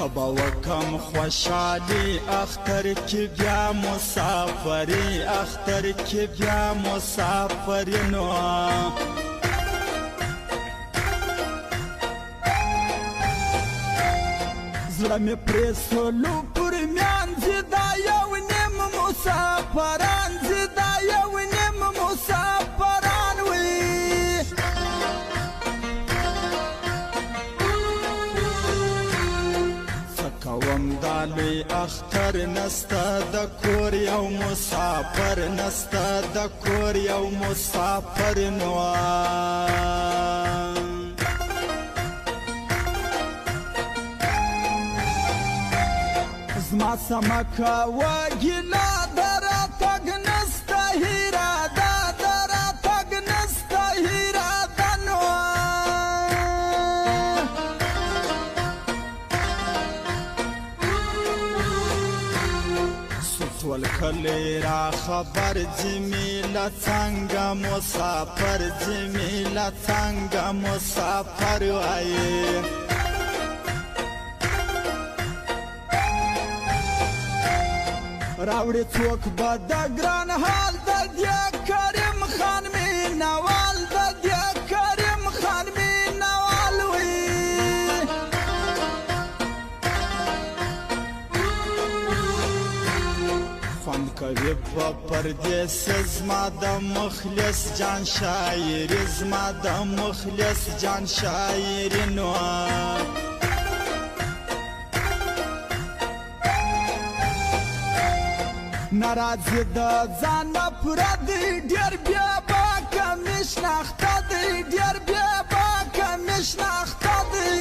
سبا وکم خوشحالی اختر کی بیا مسافری اختر کی بیا مسافری نو زړه مې پرې سولو پر میانځي دا یو نیم مسافران زه دا یو نیم مسافران وي څه کوم دا لوی اختر نسته د کور یو مسافر نسته د کور یو مسافر نو زما سمکه وګیله درا تګ نسته هیره ده درا تګ نسته هیره ده نو ټول کلی را خبر جمیله څنګه مسافر جمیله څنګه مسافر وایي راوړي څوک به د ګران حال د دې کریم خان مینوال د دې کریم خان مینوال وي خوند کوي په پردیس زما د مخلص جان شاعري زما د مخلص جان شاعري نو ناراضي د ځان پوره دی ډېر بیا باکه مې شناخته دی ډېر بیا باکه مې شناخته دی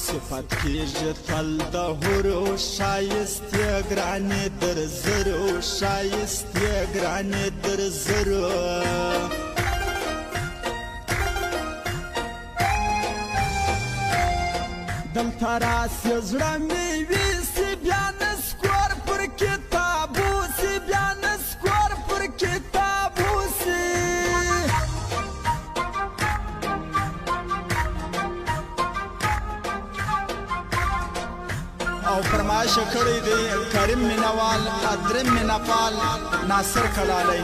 صفت کېږي تل د هورو ښایستې ګرانې در زرو ښایستې ګرانې در زرو دلته راسې زړه مې ویسي بیا نسکور پر کتاب اوسي بیا نسکور پر کتاب اوسي او فرمایش کړی دی کریم مینوال ادرم مینفال ناصر کلالی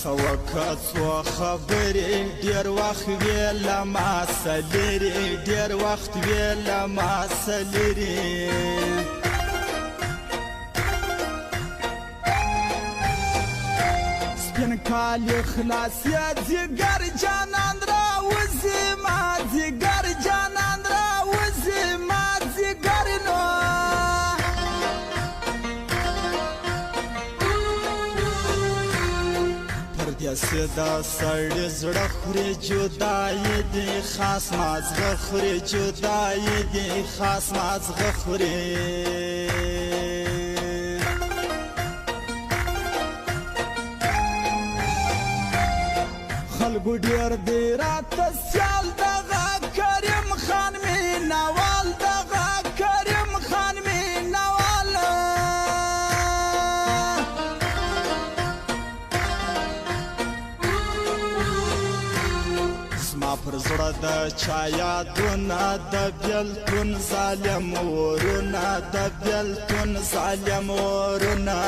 سوکه څو خبرې ډېر وخت ویله ما څه لرې ډېر وخت ویله ما څه لرې سپین کالي خلاص یې ځیګر جانان راوځي ما ځیګر جانان راوځي ما ځیګر نو پردیسي د سړي زړه خوري جدایي دي خاص مازغه خوري جدایي دي خاص مازغه خوري خلکو ډېر دی راته سیال دغه کریم خان مینوال دغه کریم خان مینوال زما پر زړه د چا یادونه د بیلتون ظالم ورونه د بیلتون ظالم ورونه